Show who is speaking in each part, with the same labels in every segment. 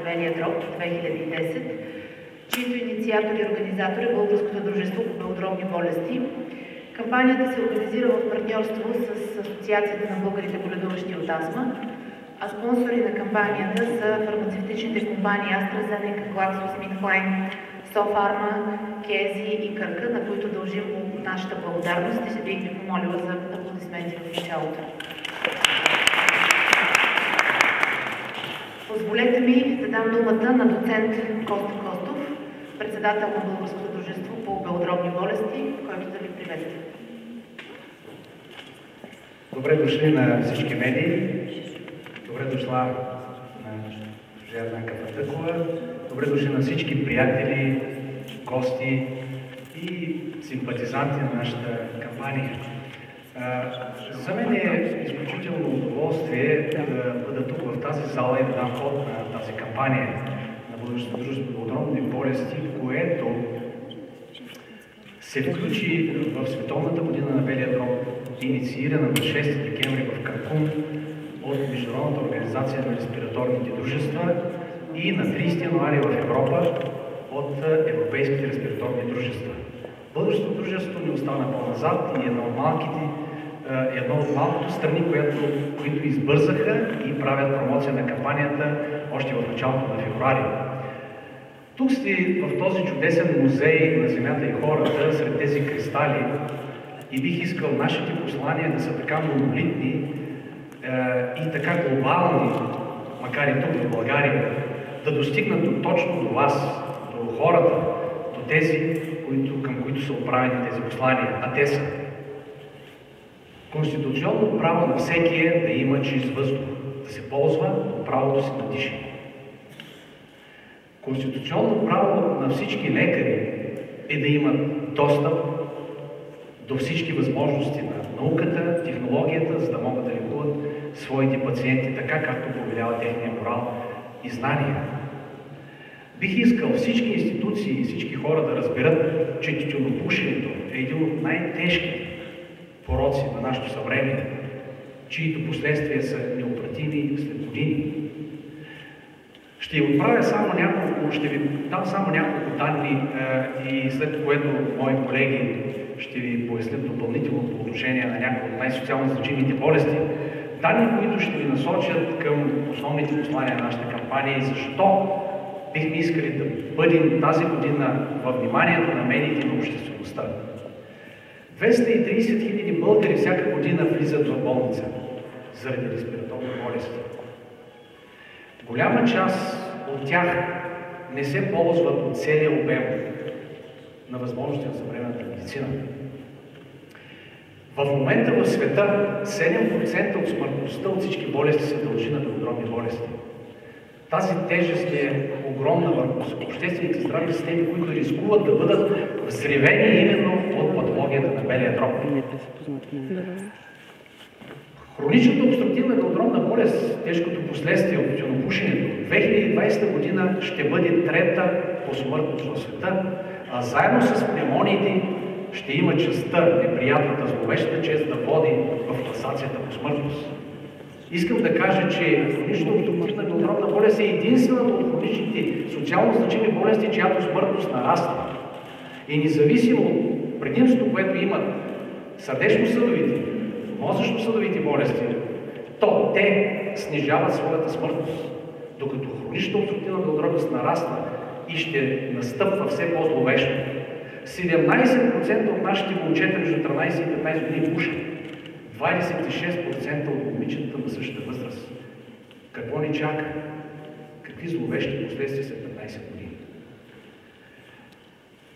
Speaker 1: Белия дроб 2010, чието инициатор и организатор е Българското дружество по белодробни болести. Кампанията се организира в партньорство с Асоциацията на българите, боледуващи от астма, а спонсори на кампанията са фармацевтичните компании AstraZeneca, GlaxoSmithKline, Софарма, Кези и Кърка, на които дължим нашата благодарност и се бих ви помолила за аплодисменти в началото. Позволете ми да дам думата на доцент Коста Костов, председател на Българското дружество по белодробни болести, който да ви приветства.
Speaker 2: Добре дошли на всички медии. Добре дошла на госпожа Янка Фандъкова. Добре дошли на всички приятели, гости и симпатизанти на нашата кампания. За мен е изключително удоволствие да бъда тук в тази зала и да дам ход на тази кампания на Българското дружество по белодробни болести, което се включи в Световната година на Белия дроб, инициирана на 6 декември в Канкун от Международната организация на респираторните дружества и на 30 януари в Европа от Европейските респираторни дружества. Българското дружество не остана по-назад и е едно от малкото страни, които избързаха и правят промоция на кампанията още в началото на февруари. Тук сте в този чудесен музей на земята и хората, сред тези кристали, и бих искал нашите послания да са така монолитни и така глобални, макар и тук в България, да достигнат точно до вас, до хората, до тези, към които са отправени тези послания, а те са: конституционно право на всеки е да има чист въздух, да се ползва от правото си на дишане. Конституционно право на всички лекари е да имат достъп до всички възможности на науката, технологията, за да могат да лекуват своите пациенти така, както повелява техния морал и знания. Бих искал всички институции и всички хора да разберат, че тютюнопушенето е един от най-тежките пороци на нашето съвремие, чието последствия са необратими след години. Ще ви дам само няколко данни и след което мои колеги ще ви пояснят допълнително по отношение на някои от най-социално значимите болести. Данни, които ще ви насочат към основните послания на нашата кампания и защо бихме искали да бъдем тази година във вниманието на медиите и на обществеността. 230 000 българи всяка година влизат в болница заради респираторни болести. Голяма част от тях не се ползват от целия обем на възможности на съвременната медицина. В момента в света 7% от смъртността от всички болести се дължи на белодробни болести. Тази тежест е огромна върху обществените здравни системи, които рискуват да бъдат взривени именно от патологията на белия дроб. Хроничната обструктивна белодробна болест, тежкото последствие от тютюнопушенето, 2020 година ще бъде трета по смъртност в света, а заедно с пневмониите ще има честта, неприятната, зловещата чест да води в класацията по смъртност. Искам да кажа, че хроничната обструктивна белодробна болест е единствената от хроничните социално значими болести, чиято смъртност нараства. И независимо от предимството, което имат сърдечно-съдовите, мозъчно-съдовите болести, то те снижават своята смъртност, докато хроничната обструктивна белодробност нараства и ще настъпва все по-зловещо. 17% от нашите момчета между 13 и 15 години пушат. 26% от момичетата на същата възраст. Какво ни чака? Какви зловещи последствия след 15 години?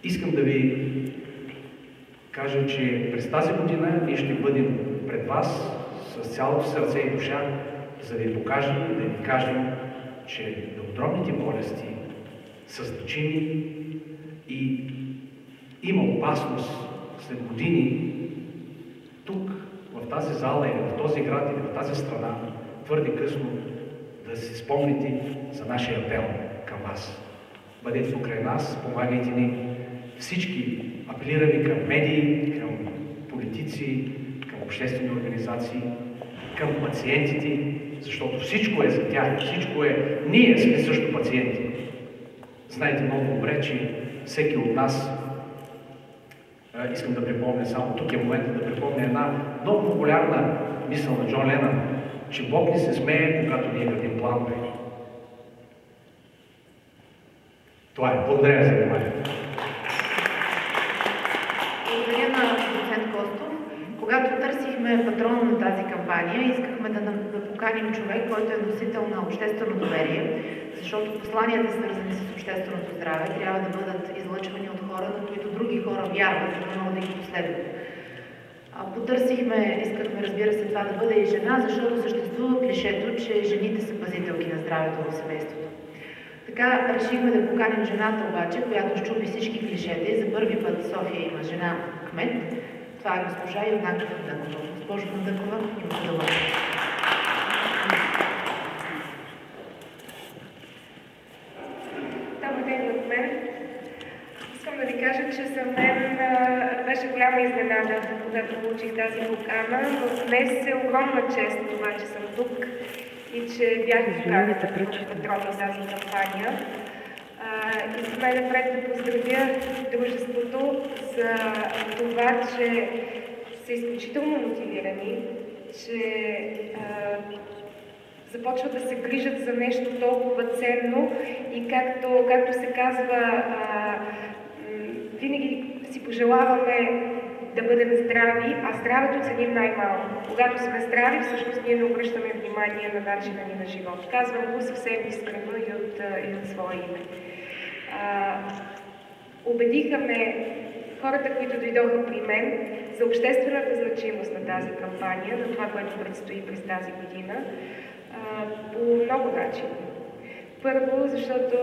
Speaker 2: Искам да ви кажа, че през тази година ние ще бъдем пред вас с цялото сърце и душа, за да ви покажем и да ви кажем, че белодробните болести са значими и има опасност след години тук, в тази зала или в този град или в тази страна, твърде късно да си спомните за нашия апел към вас. Бъдете покрай нас, помагайте ни. Всички апелираме към медии, към политици, към обществени организации, към пациентите, защото всичко е за тях, всичко е... Ние сме също пациенти. Знаете много добре, че всеки от нас, искам да припомня само, тук е момента да припомня една много популярна мисъл на Джон Ленън, че Бог ни се смее, когато ние градим планове. Това е. Благодаря за вниманието.
Speaker 1: Благодаря на доцент Костов. Когато търсихме патрон на тази кампания, искахме да поканим човек, който е носител на обществено доверие, защото посланията, свързани с общественото здраве, трябва да бъдат излъчвани от хора, на които други хора вярват, за да могат да ги последват. Потърсихме, искахме, разбира се, това да бъде и жена, защото съществува клишето, че жените са пазителки на здравето в семейството. Така решихме да поканим жената обаче, която щупи всички клишета и за първи път в София има жена кмет. Това е госпожа Йорданка Фандъкова. Госпожо Фандъкова, имате дума.
Speaker 3: Добър ден от мен. Искам да ви кажа, че за мен беше голяма изненада, когато получих тази покана, но днес е огромна чест това, че съм тук и че бях поканена като патрон на тази кампания. Искам най-напред да поздравя дружеството за това, че са изключително мотивирани, че започват да се грижат за нещо толкова ценно и както се казва, винаги си пожелаваме да бъдем здрави, а здравето ценим най-малко. Когато сме здрави, всъщност ние не обръщаме внимание на начина ни на живот. Казвам го съвсем искрено и от свое име. Убедиха ме хората, които дойдоха при мен, за обществената значимост на тази кампания, на това, което предстои през тази година, по много начини. Първо, защото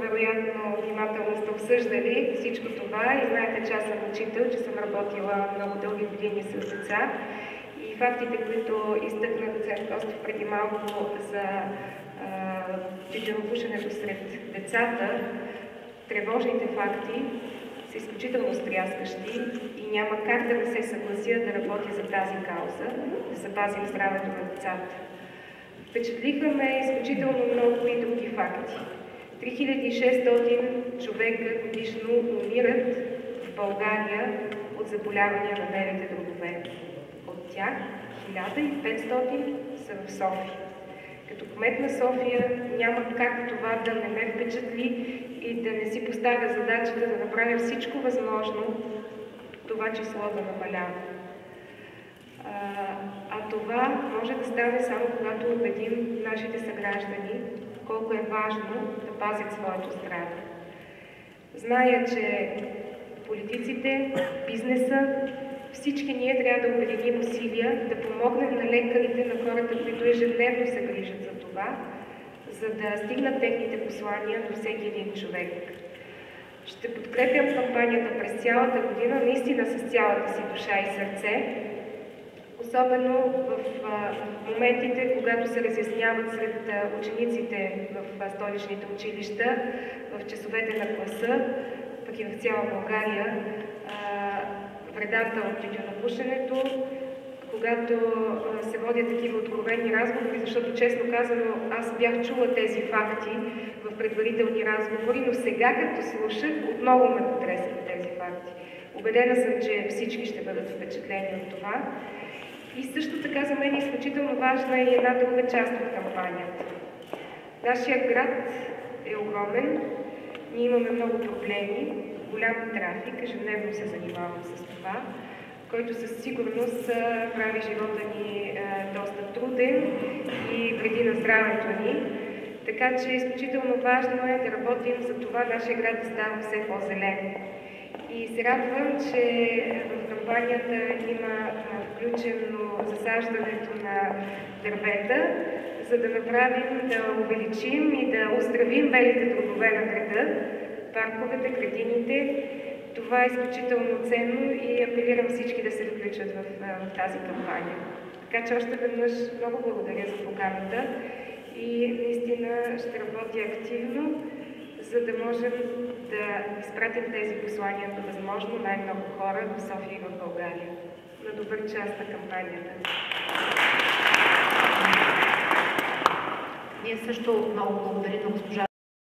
Speaker 3: вероятно внимателно сте обсъждали всичко това и знаете, че аз съм учител, че съм работила много дълги години с деца и фактите, които изтъкна доцент Костов преди малко за тютюнопушенето сред децата, тревожните факти са изключително стряскащи и няма как да не се съглася да работя за тази кауза, да запазим здравето на децата. Впечатлиха ме изключително много и други факти. 3600 човека годишно умират в България от заболявания на белите дробове. От тях 1500 са в София. Като кмет на София няма как това да не ме впечатли и да не си поставя задачата да направя всичко възможно това число да намалява. Това може да стане само когато убедим нашите съграждани колко е важно да пазят своето здраве. Зная, че политиците, бизнеса, всички ние трябва да обединим усилия, да помогнем на лекарите, на хората, които ежедневно се грижат за това, за да стигнат техните послания до всеки един човек. Ще подкрепям кампанията през цялата година, наистина с цялата си душа и сърце, особено в моментите, когато се разясняват сред учениците в столичните училища, в часовете на класа, пък и в цяла България, вредата от тютюнопушенето, когато се водят такива откровени разговори, защото честно казано аз бях чула тези факти в предварителни разговори, но сега като слушах, отново ме потресват тези факти. Убедена съм, че всички ще бъдат впечатлени от това. И също така за мен е изключително важна и една друга част от кампанията. Нашия град е огромен, ние имаме много проблеми, голям трафик, ежедневно се занимавам с това, който със сигурност прави живота ни доста труден и вреди на здравето ни. Така че изключително важно е да работим за това нашия град да става все по-зелен. И се радвам, че в кампанията има включено засаждането на дървета, за да направим, да увеличим и да оздравим белите дробове на града, парковете, градините. Това е изключително ценно и апелирам всички да се включат в тази кампания. Така че още веднъж много благодаря за поканата и наистина ще работя активно, за да можем да изпратим тези послания до възможно най-много хора в София и в България. На добър час на кампанията.
Speaker 1: Ние също много благодарим на госпожа